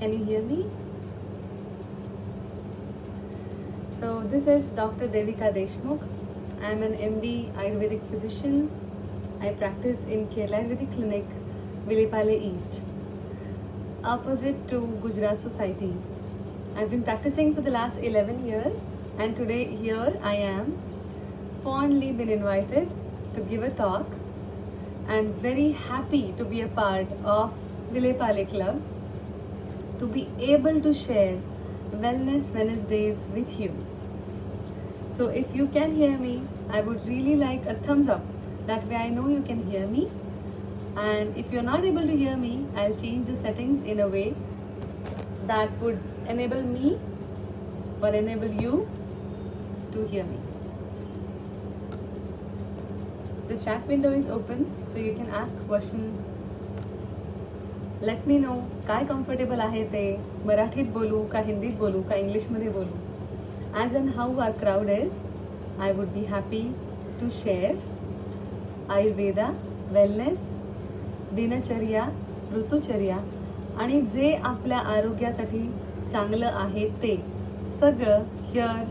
Can you hear me? So this is Dr. Devika Deshmukh. I am an MD Ayurvedic physician. I practice in Kerala Ayurvedic Clinic, Vilepale East, opposite to Gujarat Society. I've been practicing for the last 11 years, and today here I am, fondly been invited to give a talk, and very happy to be a part of Vilepale Club, to be able to share Wellness Wednesdays with you. So if you can hear me, I would really like a thumbs up. That way I know you can hear me. And if you're not able to hear me, I'll change the settings in a way that would enable me or enable you to hear me. The chat window is open, so you can ask questions. Let me know काय comfortable आहे ते, मराठीत बोलू का हिंदीत बोलू का इंग्लिशमध्ये बोलू. As and how our crowd is, I would be happy to share Ayurveda, wellness, दिनचर्या, ऋतुचर्या आणि जे आपल्या आरोग्यासाठी चांगलं आहे ते सगळं here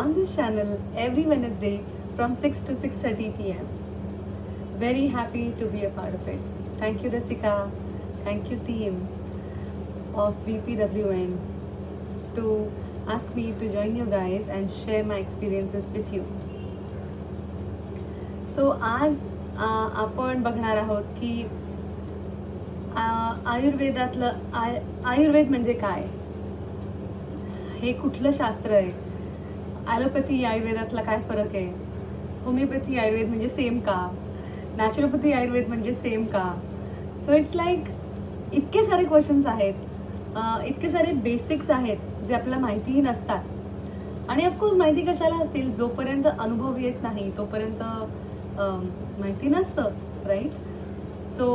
on this channel every Wednesday from 6 to 6:30 p.m. Very happy to be a part of it. Thank you, Rasika. Thank you, team of VPWN, to ask me to join you guys and share my experiences with you. So आज आपण बघणार आहोत की आयुर्वेदातलं आयुर्वेद म्हणजे काय, हे कुठलं शास्त्र आहे, ॲलोपॅथी आयुर्वेदातला काय फरक आहे, होमिओपॅथी आयुर्वेद म्हणजे सेम का, नॅचरोपॅथी आयुर्वेद म्हणजे सेम का. सो इट्स लाईक इतके सारे क्वेश्चन्स आहेत, इतके सारे बेसिक्स आहेत जे आपल्याला माहितीही नसतात. आणि ऑफकोर्स माहिती कशाला असतील, जोपर्यंत अनुभव येत नाही तोपर्यंत माहिती नसतं, राईट. सो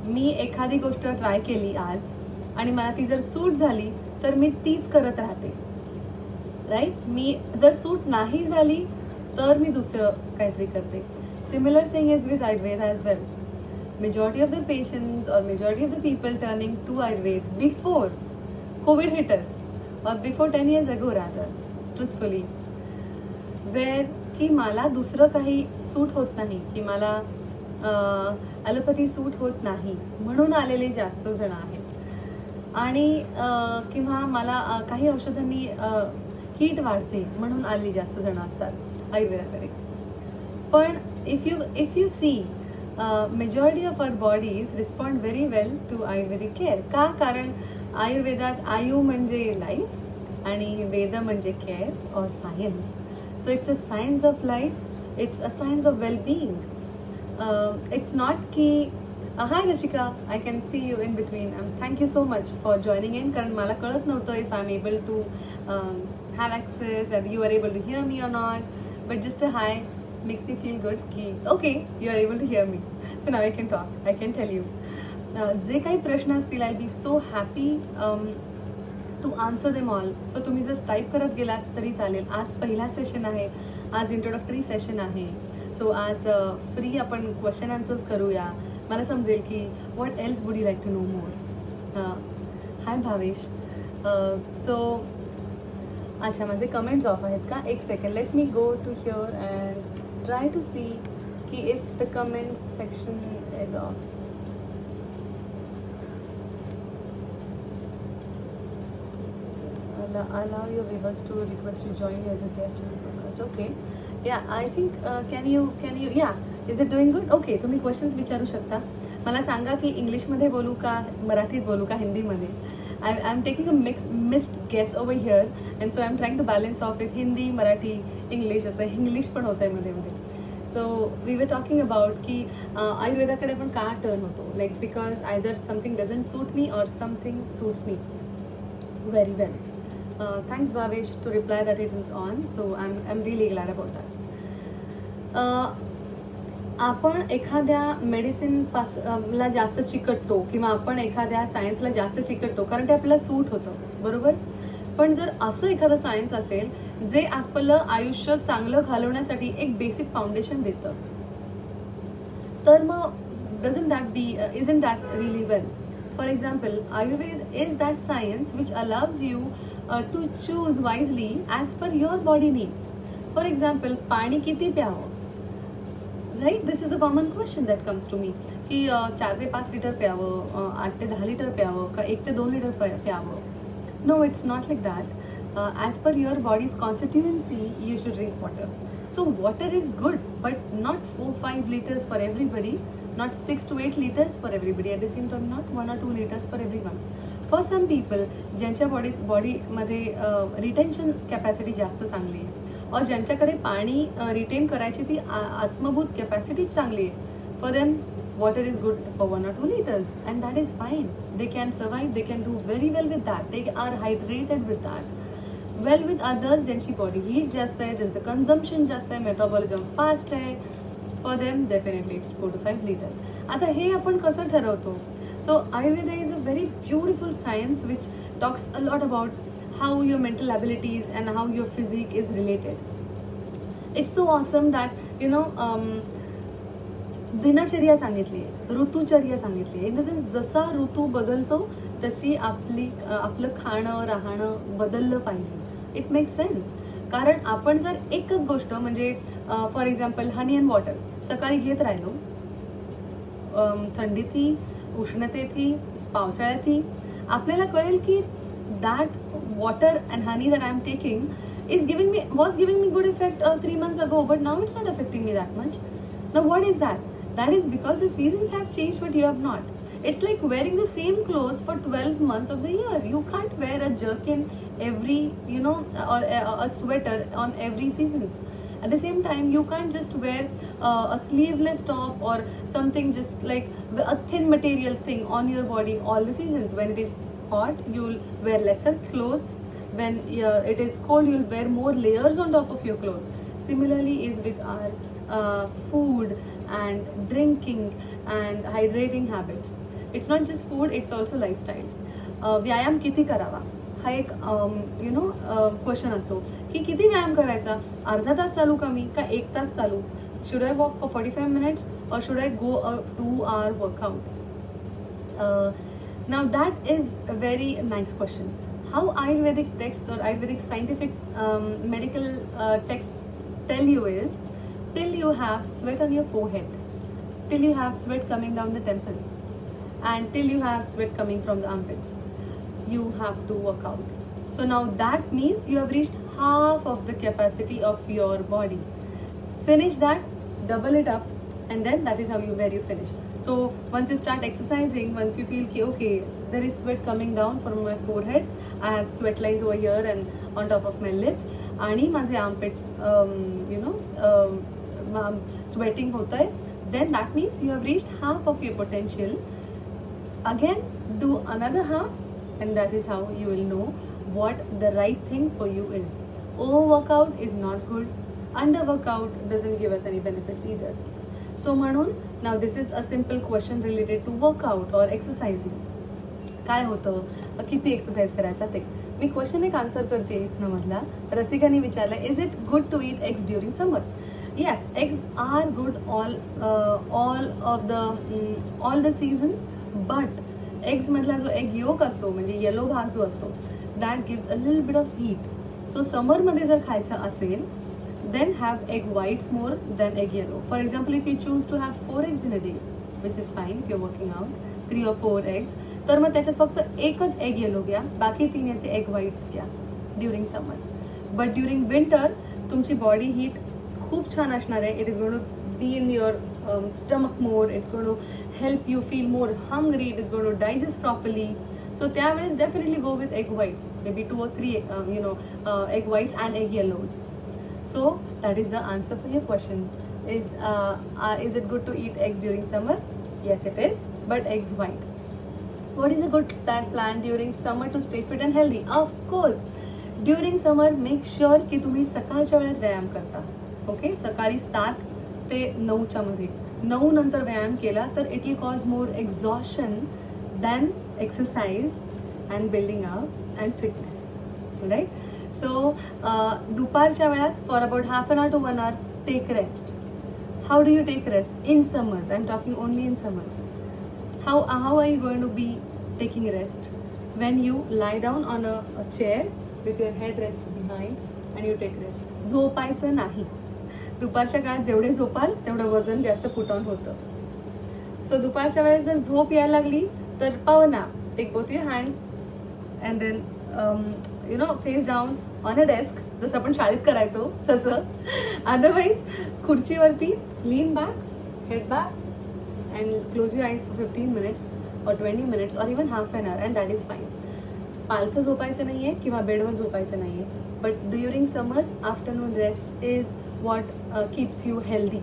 मी एखादी गोष्ट ट्राय केली आज आणि मला ती जर सूट झाली तर मी तीच करत राहते, राईट. मी जर सूट नाही झाली तर मी दुसरं काहीतरी करते. Similar thing is with Ayurveda as well. Majority of the patients or majority of the people turning to Ayurveda before COVID hit us, or before 10 years ago rather, truthfully, where की मला दुसरं काही सूट होत नाही, की मला ॲलोपॅथी सूट होत नाही म्हणून आलेले जास्त जण आहेत. आणि किंवा मला काही औषधांनी हीट वाढते म्हणून आलेली जास्त जण असतात आयुर्वेदाकडे. पण if you see majority of our bodies respond very well to Ayurvedic care. का? कारण आयुर्वेदात आयु म्हणजे लाईफ आणि वेद म्हणजे केअर और science. So it's a science of life, it's a science of well-being. It's not की hi Rashika, I can see you in between. Thank you so much for joining in. कारण मला कळत नव्हतं if I am able to have access and you are able to hear me or not. But just a hi makes me feel good ki okay, you are able to hear me, so now I can talk, I can tell you. जे काही प्रश्न असतील, I'll be so happy to answer them all. So तुम्ही just type करत गेलात तरी चालेल. आज पहिला सेशन आहे, आज इंट्रोडक्टरी सेशन आहे. सो आज फ्री आपण क्वेश्चन आन्सर्स करूया. मला समजेल की what else would you like to know more. Hi Bhavesh. So अच्छा, माझे कमेंट्स ऑफ आहेत का? एक second, let me go to here and try to see ki if the comments section is off. Allow your viewers to request to join you as a guest in the podcast. Okay, yeah, I think can you yeah, is it doing good? Okay, तुम्ही questions विचारू शकता. मला सांगा की इंग्लिशमध्ये बोलू का, मराठीत बोलू का, हिंदीमध्ये. I am taking a mixed guess over here, and so I am trying to balance off with Hindi, Marathi, English. असं इंग्लिश पण होतं आहे मध्ये मध्ये. So we were talking about की आयुर्वेदाकडे आपण का टर्न होतो, like because either something doesn't suit me और something suits me very well. Thanks Bhavesh to reply that it is on. So I am really glad about that. आपण एखाद्या medicine ला जास्त चिकटतो किंवा आपण एखाद्या सायन्सला जास्त चिकटतो कारण ते आपल्याला सूट होतं, बरोबर. पण जर असं एखादं सायन्स असेल जे आपलं आयुष्य चांगलं घालवण्यासाठी एक बेसिक फाउंडेशन देतं, तर मग isn't that really well? For example, Ayurveda is that science which allows you to choose wisely as per your body needs. For example, पाणी किती प्यावं, right? This is a common question that comes to me, की 4 ते 5 litre प्यावं, 8 ते 10 litre प्यावं, का 1 ते 2 लिटर प्यावं. No, it's not like that. As per your body's constituency, you should drink water. So water is good, but not 4-5 liters for everybody, not 6 to 8 liters for everybody. At the same time, not 1 or 2 liters for everyone. For some people, ज्यांच्या बॉडीमध्ये retention capacity जास्त चांगली आहे, और ज्यांच्याकडे पाणी retain करायची ती आत्मभूत कॅपॅसिटी चांगली आहे, for them water is good for 1 or 2 liters, and that is fine. They can survive, they can do very well with that. They are hydrated with that. Well, with others, ज्यांची body heat जास्त आहे, ज्यांचं consumption जास्त आहे, metabolism fast आहे, for them definitely it's 4 to 5 liters. आता हे आपण कसं ठरवतो? So Ayurveda is a very beautiful science which talks a lot about how your mental abilities and how your physique is related. It's so awesome that दिनचर्या सांगितली आहे, ऋतुचर्या सांगितली आहे. इन द सेन्स जसा ऋतू बदलतो तशी आपलं खाणं राहणं बदललं पाहिजे. It makes sense. कारण आपण जर एकच गोष्ट म्हणजे for example honey and water सकाळी घेत राहिलो, थंडीतही उष्णतेतही पावसाळ्यातही, आपल्याला कळेल की that water and honey that I am taking was giving me good effect 3 months ago, but now it's not affecting me that much. Now what is that? That is because the seasons have changed, but you have not. It's like wearing the same clothes for 12 months of the year. You can't wear a jerkin every, or a sweater on every seasons. At the same time, you can't just wear a sleeveless top or something just like a thin material thing on your body all the seasons. When it is hot, you'll wear lesser clothes. When it is cold, you'll wear more layers on top of your clothes. Similarly is with our food and drinking and hydrating habits. It's not just food, it's also lifestyle. व्यायाम किती करावा हा एक question असतो की किती व्यायाम करायचा, अर्धा तास चालू का मी का 1 तास चालू, should I walk for 45 minutes or should I go a 2-hour workout? Now that is a very nice question. How Ayurvedic texts or Ayurvedic scientific medical texts tell you is, till you have sweat on your forehead, till you have sweat coming down the temples, and till you have sweat coming from the armpits, you have to work out. So now that means you have reached half of the capacity of your body. Finish that, double it up, and then that is how where you finish. So once you start exercising, once you feel okay, there is sweat coming down from my forehead, I have sweat lines over here and on top of my lips, आणि माझे armpits sweating होत आहे, then that means you have reached half of your potential. Again do another half, and that is how you will know what the right thing for you is. Over workout is not good, under workout doesn't give us any benefits either. So म्हणून now this is a simple question related to workout or exercising. काय होतं, किती exercise करायचा ते मी question एक answer करते इथनं मधला. रसिकाने विचारलं, is it good to eat eggs during summer? Yes, eggs are good all the seasons, but eggs मधला जो एग योक असतो म्हणजे येलो भाग जो असतो that gives a little bit of heat. So समरमध्ये जर खायचं असेल then have egg whites more than egg yellow. For example, if you choose to have 4 eggs in a day, which is fine if you're working out, 3 or 4 eggs, तर मग त्याच्यात फक्त एकच egg yellow घ्या, बाकी 3 याचे egg whites घ्या during summer. But during winter तुमची बॉडी हीट खूप छान असणार आहे. It is going to be in your stomach more, it's going to help you feel more hungry, it is going to digest properly. So त्यावेळेस definitely go with egg whites, maybe 2 or 3 egg whites and egg yellows. So that is the answer for your question. Is it good to eat eggs during summer? Yes, it is, but eggs white. What is a good plan during summer to stay fit and healthy? Of course, during summer make sure की तुम्ही सकाळच्या वेळेत व्यायाम करता. Okay, सकाळी 7 ते 9च्या मध्ये, 9 नंतर व्यायाम केला तर it will cause more exhaustion than exercise and building up and fitness, right? So दुपारच्या वेळात for about half an hour to 1 hour take rest. How do you take rest in summers? I am talking only in summers. How are you going to be taking rest? when you lie down on a chair with your head rest behind and you take rest. झोपायचं नाही. दुपारच्या काळात जेवढे झोपाल तेवढं वजन जास्त put on होतं. So दुपारच्या वेळेस जर झोप यायला लागली तर power nap. Take both your hands and then face down on a desk, जसं आपण शाळेत करायचो तसं. अदरवाईज खुर्चीवरती lean back, head back and close your eyes for 15 minutes or 20 minutes or even half an hour, and that is fine. पालथं झोपायचं नाही आहे किंवा बेडवर झोपायचं नाही आहे. But during summers afternoon rest is what keeps you healthy.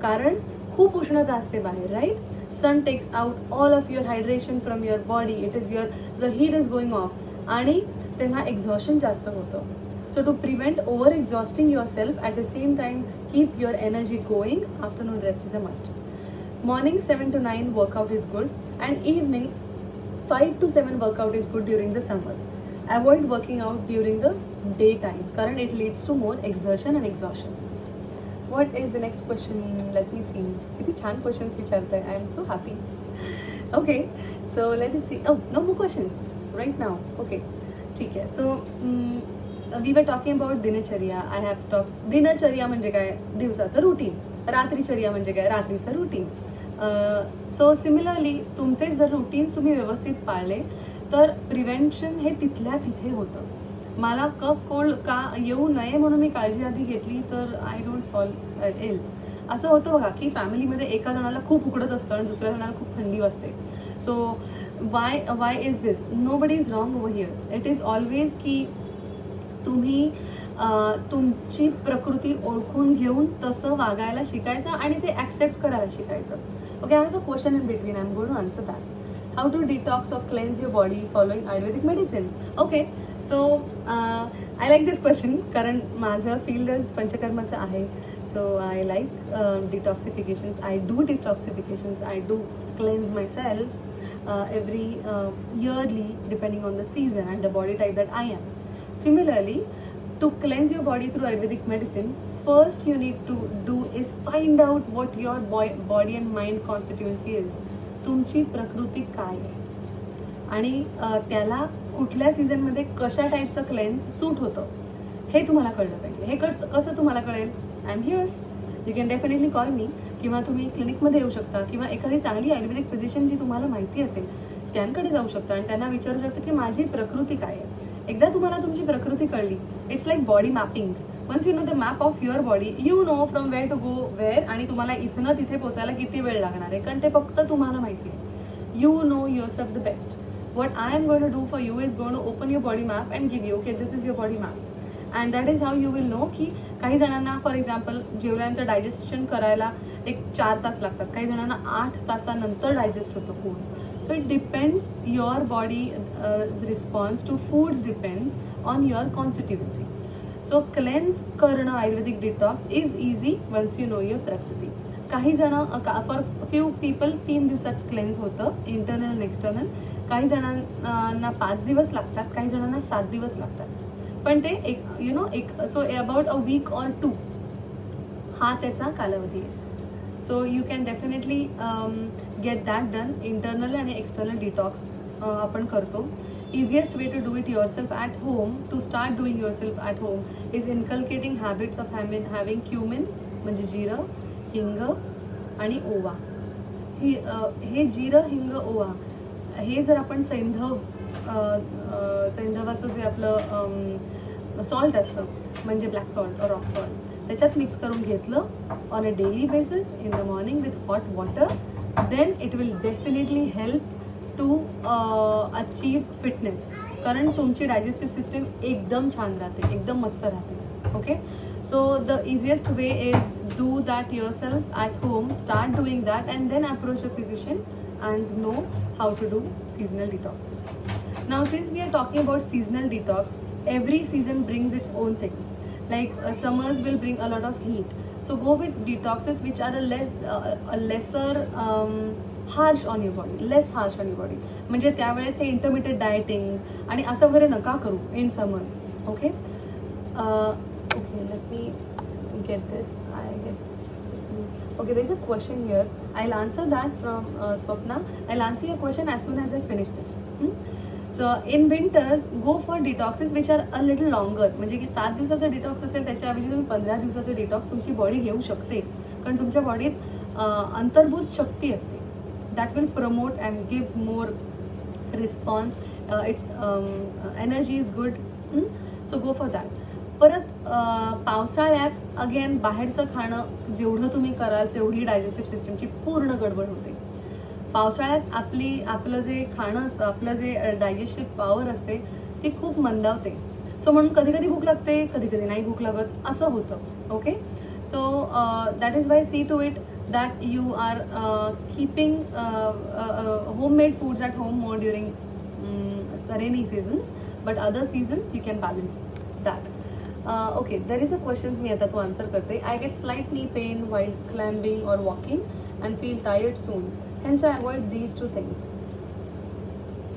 कारण खूप उष्णता असते बाहेर, right? Sun takes out all of your hydration from your body. It is the heat is going off आणि तेव्हा एक्झॉशन जास्त होतं. So to prevent over exhausting yourself, at the same time keep your energy going, afternoon rest is a must. Morning 7 to 9 workout is good, and evening 5 to 7 workout is good during the summers. Avoid working out during the daytime कारण it leads to more exertion and exhaustion. What is the next question? Let me see. किती छान questions विचारताय. I am so happy. Okay, so let us see. Oh, no more questions right now. Okay, ठीक आहे. So we were talking about दिनचर्या. I have talked. दिनचर्या म्हणजे काय? दिवसाचं routine. रात्रीचर्या म्हणजे काय? रात्रीचं रुटीन. सो सिमिलरली तुमचे जर रुटीन तुम्ही व्यवस्थित पाळले तर प्रिव्हेंशन हे तिथल्या तिथे होतं. मला कफ कोल्ड का येऊ नये म्हणून मी काळजी आधी घेतली तर आय डोंट फॉल इल. असं होतं बघा की फॅमिलीमध्ये एका जणाला खूप उकडत असतं आणि दुसऱ्या जणाला खूप थंडी वाजते. So why is this? Nobody is wrong over here. It is always की तुम्ही तुमची प्रकृती ओळखून घेऊन तसं वागायला शिकायचं आणि ते ॲक्सेप्ट करायला शिकायचं. Okay, I have a question in between. I am going to answer that. How to detox or cleanse your body following Ayurvedic medicine? Okay, so I like this question कारण माझं फील्डच पंचकर्माचं आहे. So I like detoxifications. I do detoxifications. I do cleanse myself every yearly depending on the season and the body type that I am. Similarly, to cleanse your body through Ayurvedic medicine, first you need to do is find out what your body and mind constituency is. तुमची प्रकृती काय आहे आणि त्याला कुठल्या सीझनमध्ये कशा टाईपचं क्लेन्स सूट होतं हे तुम्हाला कळलं पाहिजे. हे कसं तुम्हाला कळेल? I am here. You can definitely call मी, किंवा तुम्ही क्लिनिकमध्ये येऊ शकता किंवा एखादी चांगली आयुर्वेदिक फिजिशियन जी तुम्हाला माहिती असेल त्यांकडे जाऊ शकता आणि त्यांना विचारू शकता की माझी प्रकृती काय आहे. एकदा तुम्हाला तुमची प्रकृती कळली, it's like body mapping. Once you know the map of your body, you know from where to go where, आणि तुम्हाला इथनं तिथे पोचायला किती वेळ लागणार आहे कारण ते फक्त तुम्हाला माहिती आहे. You know yourself the best. What I am going to do for you is going to open your body map and give you, okay, this is your body map. And that is how you will know की काही जणांना for example जेवल्यानंतर digestion करायला 4 तास लागतात, काही जणांना 8 तासानंतर डायजेस्ट होतं food. So it depends, your body's response to foods depends on your constituency. So cleanse करणं Ayurvedic detox is easy once you know your prakriti. काही जण फॉर फ्यू पीपल 3 दिवसात क्लेन्स होतं, इंटरनल आणि एक्सटर्नल. काही जणांना 5 दिवस लागतात, काही जणांना 7 दिवस लागतात. पण ते एक so about a week or 2 हा त्याचा कालावधी आहे. So you can definitely get that done. Internal and external detox आपण करतो. Easiest way to do it yourself at home, to start doing yourself at home, is inculcating habits of having cumin म्हणजे जिरं, हिंग आणि ओवा. हे जिरं, हिंग, ओवा हे जर आपण सैंधवाचं जे आपलं सॉल्ट असतं म्हणजे ब्लॅक सॉल्ट और रॉक सॉल्ट त्याच्यात मिक्स करून घेतलं on a daily basis in the morning with hot water, then it will definitely help to achieve fitness. कारण तुमची डायजेस्टिव्ह सिस्टम एकदम छान राहते, एकदम मस्त राहते. Okay, so the easiest way is do that yourself at home, start doing that and then approach a physician and know how to do seasonal detoxes. Now since we are talking about seasonal detox, every season brings its own things. Like summers will bring a lot of heat, so go with detoxes which are a lesser harsh on your body, less harsh on your body. म्हणजे त्यावेळेस हे intermediate dieting आणि असं वगैरे नका करू in summers. Okay, let me get this. Okay, there's a question here. I'll answer that from Swapna. I'll answer your question as soon as I finish this. So in winters go for detoxes which are a little longer, म्हणजे की 7 दिवसाचं detox असेल त्याच्याऐवजी तुम्ही 15 दिवसाचं detox तुमची body घेऊ शकते, कारण तुमच्या बॉडीत अंतर्भूत शक्ती असते. That will promote and give more response. It's energy is good. So go for that. परत पावसाळ्यात अगेन बाहेरचं खाणं जेवढं तुम्ही कराल तेवढी डायजेस्टिव्ह सिस्टमची पूर्ण गडबड होते. पावसाळ्यात आपलं जे खाणं असतं, आपलं जे डायजेस्टिव्ह पॉवर असते ती खूप मंदावते. सो म्हणून कधी कधी भूक लागते, कधी कधी नाही भूक लागत, असं होतं. Okay, so that is why see to it that you are keeping homemade foods at home more during rainy seasons, but other seasons you can balance that. Okay, there is a question मी आता तो answer करते. I get slight knee pain while climbing or walking and feel tired soon. Hence I avoid these two things.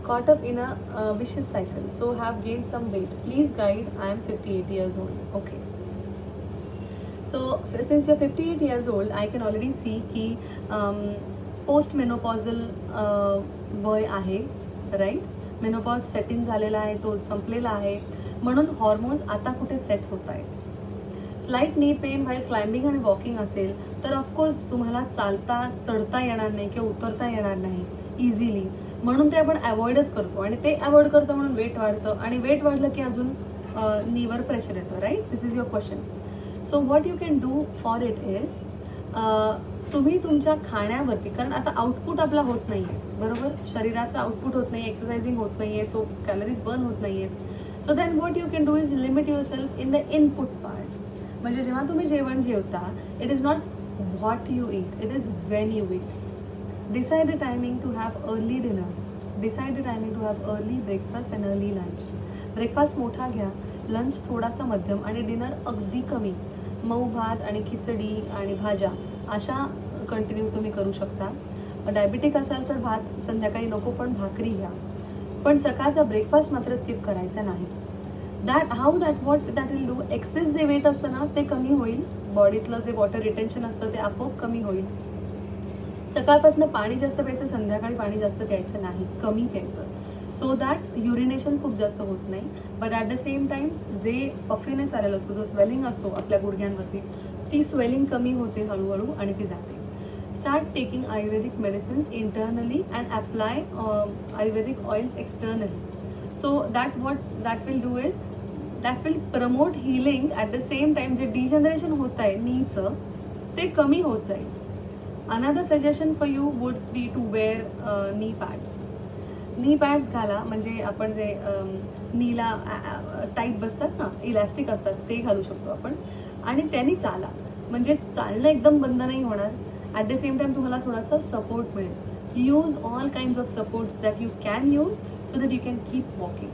Caught up in a vicious cycle, so have gained some weight. Please guide. I am 58 years old. Okay. So since you're 58 years old, I can already see की post-menopausal वय आहे, right. Menopause setting झालेला आहे, तो संपलेला आहे, म्हणून hormones आता कुठे सेट होत आहेत. Slight knee pain while climbing आणि वॉकिंग असेल तर ऑफकोर्स तुम्हाला चालता चढता येणार नाही किंवा उतरता येणार नाही इझिली, म्हणून ते आपण अवॉइडच करतो, आणि ते अवॉइड करतो म्हणून वेट वाढतं, आणि वेट वाढलं की अजून नीवर प्रेशर येतं, right. This is your question. So what you can do for it is, तुम्ही तुमच्या खाण्यावरती, कारण आता आउटपुट आपला होत नाही आहे, बरोबर, शरीराचं आउटपुट होत नाही, एक्सरसाइजिंग होत नाही आहे, सो कॅलरीज बर्न होत नाही आहेत. So then what you can do is limit yourself in the input part. म्हणजे जेव्हा तुम्ही जेवण जेवता, it is not what you eat, it is when you eat. Decide the timing to have early dinners, decide the timing to have early breakfast and early lunch. Breakfast मोठा घ्या, lunch थोडासा मध्यम, आणि डिनर अगदी कमी. मऊ भात आणि खिचडी आणि भाज्या अशा कंटिन्यू तुम्ही करू शकता. डायबिटिक असाल तर भात संध्याकाळी नको, पण भाकरी घ्या, पण सकाळचा ब्रेकफास्ट मात्र स्किप करायचा नाही. What that will do, excess जे वेट असतं ना ते कमी होईल, बॉडीतलं जे वॉटर रिटेन्शन असतं ते आपोआप कमी होईल. सकाळपासून पाणी जास्त प्यायचं, संध्याकाळी पाणी जास्त प्यायचं नाही, कमी प्यायचं, सो दॅट युरिनेशन खूप जास्त होत नाही. But at the same times जे पफिनेस आलेला असतो, जो स्वेलिंग असतो आपल्या गुडघ्यांवरती, ती स्वेलिंग कमी होते हळूहळू आणि ती जाते. Start taking ayurvedic medicines internally and apply ayurvedic oils externally. So that will do is that will promote healing. At the same time जे डिजनरेशन होत आहे नीचं ते कमी होत जाईल. Another suggestion for you would be to wear knee pads. Knee pads घाला, म्हणजे आपण जे नीला टाईट बसतात ना, इलॅस्टिक असतात, ते घालू शकतो आपण, आणि त्यांनी चाला, म्हणजे चालणं एकदम बंद नाही होणार. ॲट द सेम टाइम तुम्हाला थोडासा सपोर्ट मिळेल. Use all kinds of supports that you can use so that you can keep walking.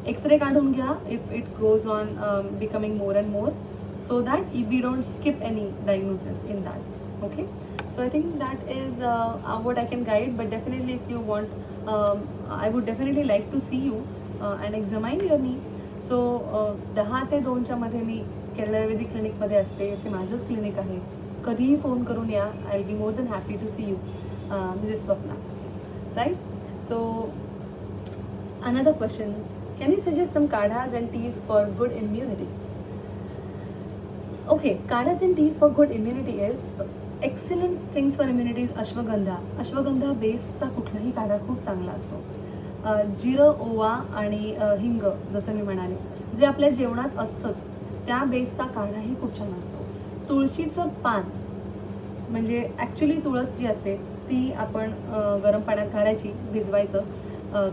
X-ray काढून घ्या if it goes on becoming more and more, so that we don't skip any diagnosis in that. Okay, so I think that is what I can guide, but definitely if you want, I would definitely like to see you and examine your knee. So 10 ते 2च्या मध्ये मी केरळ आयुर्वेदिक क्लिनिकमध्ये असते, ते माझंच clinic आहे. कधीही phone करून या, I will be more than happy to see you. Mrs Swapna, right. So another question, can you suggest some kadhas and teas for good immunity? Okay, kadhas and teas for good immunity is excellent things for immunity is ashwagandha. Ashwagandha बेसचा कुठलाही काढा खूप चांगला असतो. जिरं, ओवा आणि हिंग, जसं मी म्हणाले, जे आपल्या जेवणात असतंच, त्या बेसचा काढाही खूप छान असतो. तुळशीचं पान, म्हणजे ॲक्च्युली तुळस जी असते ती आपण गरम पाण्यात घालायची, भिजवायचं,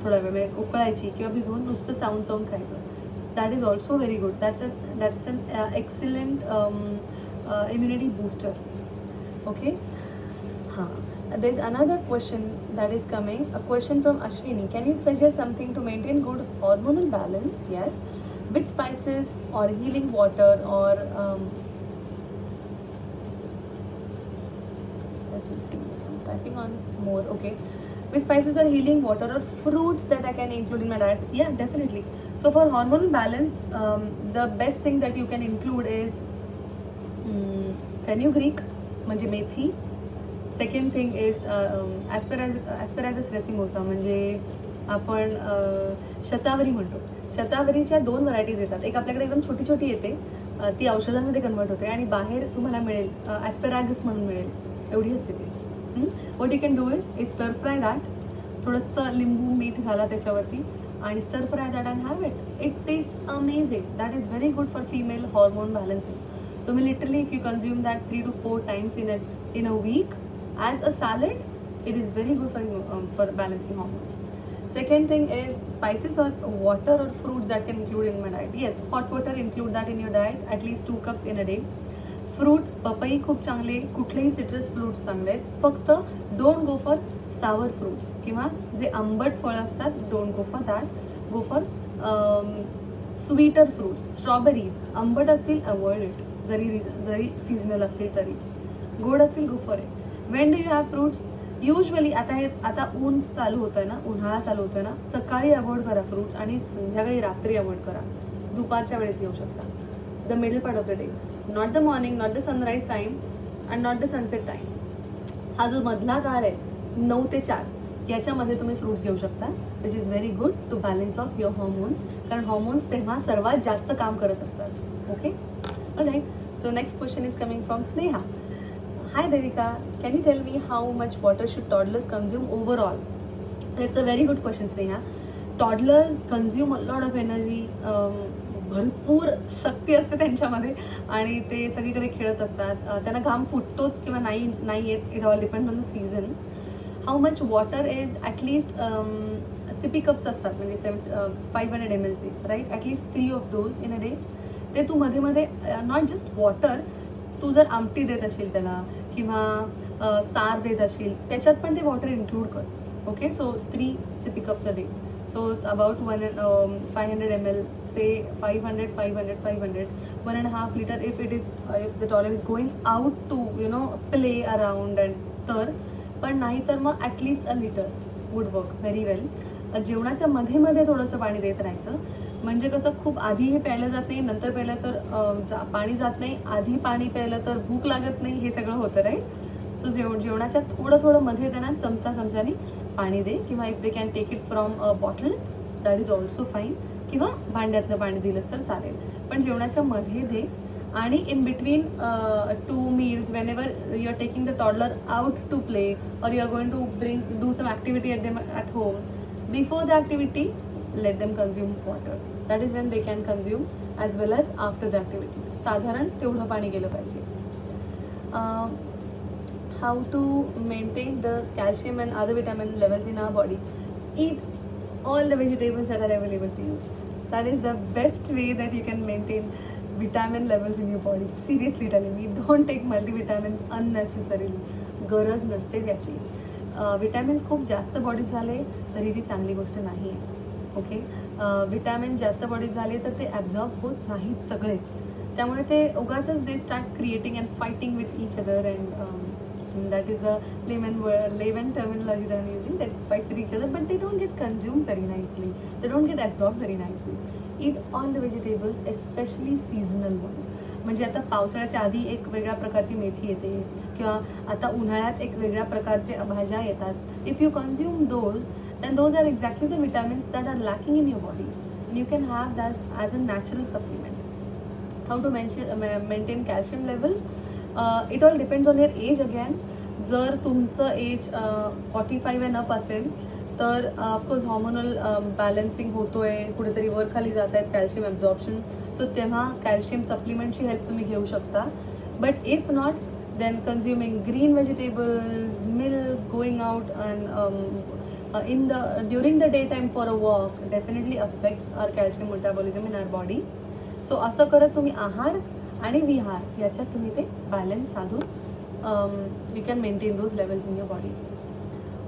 थोडा वेळ उकळायची किंवा भिजवून नुसतं चावून चावून खायचं. That is also very good. That's an excellent immunity booster. Okay, there's another question that is coming, a question from Ashwini. Can you suggest something to maintain good hormonal balance? Yes. With spices or healing water or let me see, I'm typing on more. Okay, with spices or healing water or fruits that I can include in my diet? Yeah, definitely. So for hormonal balance, the best thing that you can include is fenugreek, म्हणजे मेथी. Second thing is ॲस्पेरागस racemosa, म्हणजे आपण शतावरी म्हणतो. शतावरीच्या 2 varieties येतात. एक आपल्याकडे एकदम छोटी छोटी येते, ती औषधांमध्ये कन्वर्ट होते आणि बाहेर तुम्हाला मिळेल ॲस्पेरागस म्हणून मिळेल, एवढी असते ती. What you can do is stir fry that, थोडंसं लिंबू मीठ घाला त्याच्यावरती आणि stir fry that and have it. It taste amazing. That is very good for female hormone balancing. तुम्ही literally if you consume that 3 to 4 times in a week as a salad, it is very good for balancing hormones. Second thing is spices or water or fruits that can include in my diet. Yes, hot water include that in your diet, at least 2 cups in a day. Fruit, पपई खूप चांगले, कुठलेही citrus fruits चांगले आहेत. फक्त don't go for sour fruits किंवा जे आंबट फळं असतात, don't go for that. Go for sweeter fruits. Strawberries आंबट असतील, अवॉइड इट. जरी सीजनल असतील तरी. गोड असतील, go for it. Wien do you have fruits? Usually आता ऊन चालू होतं आहे ना, उन्हाळा चालू होतोय ना, सकाळी अवॉइड करा फ्रूट्स आणि संध्याकाळी रात्री अवॉइड करा. दुपारच्या वेळेस घेऊ शकता. The middle part of the day, not the morning, not the sunrise time and not the sunset time. हा जो मधला काळ आहे 9 ते 4, याच्यामध्ये तुम्ही फ्रूट्स घेऊ शकता, which is very good to balance of your hormones. कारण हॉर्मोन्स तेव्हा सर्वात जास्त काम करत असतात. Okay, all right. So next question is coming from Sneha. Hi Devika, can you tell me how much water should toddlers consume overall? That's a very good question, Sneha. Toddlers consume a lot of energy. भरपूर शक्ती असते त्यांच्यामध्ये आणि ते सगळीकडे खेळत असतात. त्यांना घाम फुटतोच किंवा नाही येत. It all depend on the season. How much water is at least sippy cups असतात, म्हणजे 500 ml, right. At least 3 of those in a day. ते तू मध्ये मध्ये, नॉट जस्ट वॉटर, तू जर आमटी देत असेल त्याला किंवा सार देत असेल, त्याच्यात पण ते वॉटर इन्क्लूड कर. Okay, so 3 sippy cups a day. So about 500 ml, say 500, 1.5 liter if the toddler is going out to play around and पण नाही तर मग at least a litre would work very well. जेवणाच्या मध्ये मध्ये थोडंसं पाणी देत राहायचं. म्हणजे कसं, खूप आधी हे प्यायलं जात नाही, नंतर प्यायलं तर पाणी जात नाही, आधी पाणी प्यायलं तर भूक लागत नाही, हे सगळं होतं, राईट. सो जेवणाच्या थोडं मध्ये त्यांना चमच्याने पाणी दे, किंवा if they can take it from a bottle that is also fine, किंवा भांड्यातनं पाणी दिलंच तर चालेल. पण जेवणाच्या मध्ये दे. आणि in between 2 meals, whenever you are taking the toddler out to play or you are going to do some activity at home, before the activity let them consume water. That is when they can consume, as well as after the activity. साधारण तेवढं पाणी गेलं पाहिजे. How to maintain the calcium and other vitamin levels in our body? Eat all the vegetables that are available to you. That is the best way that you can maintain vitamin levels in your body. Seriously telling me, don't take multivitamins unnecessarily. गरज नसते त्याची. Vitamins खूप जास्त बॉडीत झाले तरी ती चांगली गोष्ट नाही आहे. ओके, विटॅमिन जास्त बॉडीत झाले तर ते ॲब्झॉर्ब होत नाहीत सगळेच. त्यामुळे ते उगाचच they start creating and fighting with each other, and that is a layman terminology that I'm using, that fight with each other, but they don't get consumed very nicely, they don't get absorbed very nicely. Eat all the vegetables, especially seasonal ones. म्हणजे आता पावसाळ्याच्या आधी एक वेगळ्या प्रकारची मेथी येते, किंवा आता उन्हाळ्यात एक वेगळ्या प्रकारचे भाज्या येतात. If you consume those, then those are exactly the vitamins that are lacking in your body, and you can have that as a natural supplement. How to maintain calcium levels? It all depends on your age again. जर तुमचं age 45 and up असेल तर of course hormonal balancing होतोय, कुठेतरी वर खाली जात आहेत कॅल्शियम ॲब्झॉर्प्शन, सो तेव्हा कॅल्शियम सप्लिमेंटची हेल्प तुम्ही घेऊ शकता. But if not, then consuming green vegetables, milk, going out and during the daytime for a walk definitely affects our calcium metabolism in our body. So असं करत तुम्ही आहार आणि विहार याच्यात तुम्ही ते बॅलन्स साधून you can maintain those levels in your body.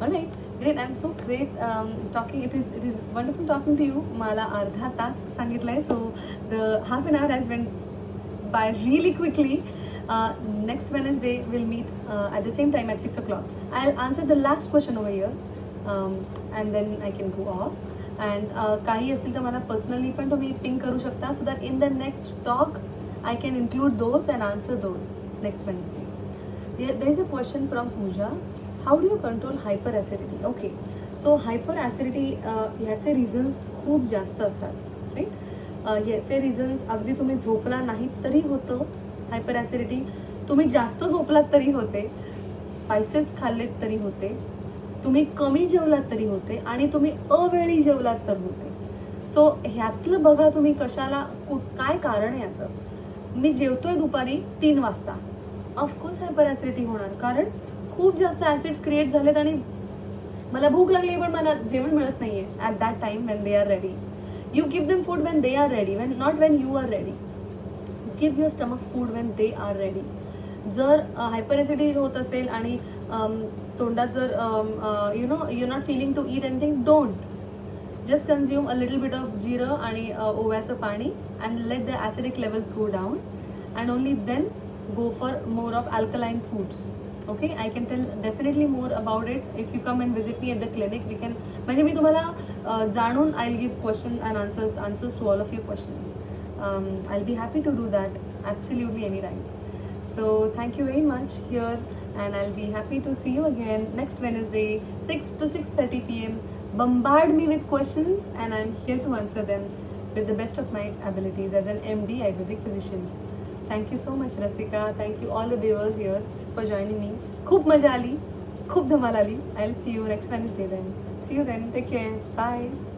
Alright, great. I'm so great talking. It is wonderful talking to you. मला अर्धा तास सांगितलंय, so the half an hour has went by really quickly. Next Wednesday we'll meet at the same time at 6 o'clock. I'll answer the last question over here, and then I can go off. And काही असेल तर मला personally पण तुम्ही पिंग करू शकता, so that in the next talk I can include those and answer those next Wednesday. There is a question from Pooja. How do you control hyperacidity? Okay, so hyper acidity ह्याचे reasons खूप जास्त असतात, right. याचे reasons अगदी तुम्ही झोपला नाहीत तरी होतं हायपर ॲसिडिटी, तुम्ही जास्त झोपलात तरी होते, स्पायसेस खाल्लेत तरी होते, तुम्ही कमी जेवलात तरी होते, आणि तुम्ही अवेळी जेवलात तर होते. सो ह्यातलं बघा तुम्ही कशाला काय कारण आहे याचं. मी जेवतोय दुपारी 3 वाजता, ऑफकोर्स हायपर ॲसिडिटी होणार, कारण खूप जास्त ॲसिड्स क्रिएट झालेत आणि मला भूक लागली पण मला जेवण मिळत नाहीये at that time when they are ready. You give them food when they are ready, when not when you are ready. Give your stomach food when they are ready. जर हायपर ॲसिडिटी होत असेल आणि तोंडात जर you not feeling to eat anything, don't. Just consume a little bit of जिरं आणि ओव्याचं पाणी and let the acidic levels go down and only then go for more of alkaline foods. Okay, I can tell definitely more about it if you come and visit me at the clinic. We can, म्हणजे मी तुम्हाला जाणून I'll give questions and answers to all of your questions. I'll be happy to do that absolutely anytime. So thank you very much here, and I'll be happy to see you again next Wednesday 6 to 6:30 p.m. Bombard me with questions and I'm here to answer them with the best of my abilities as an MD Ayurvedic physician. Thank you so much Rasika, thank you all the viewers here for joining me. खूप मजा आली, खूप धमाल आली. I'll see you next Wednesday then. See you then, take care, bye.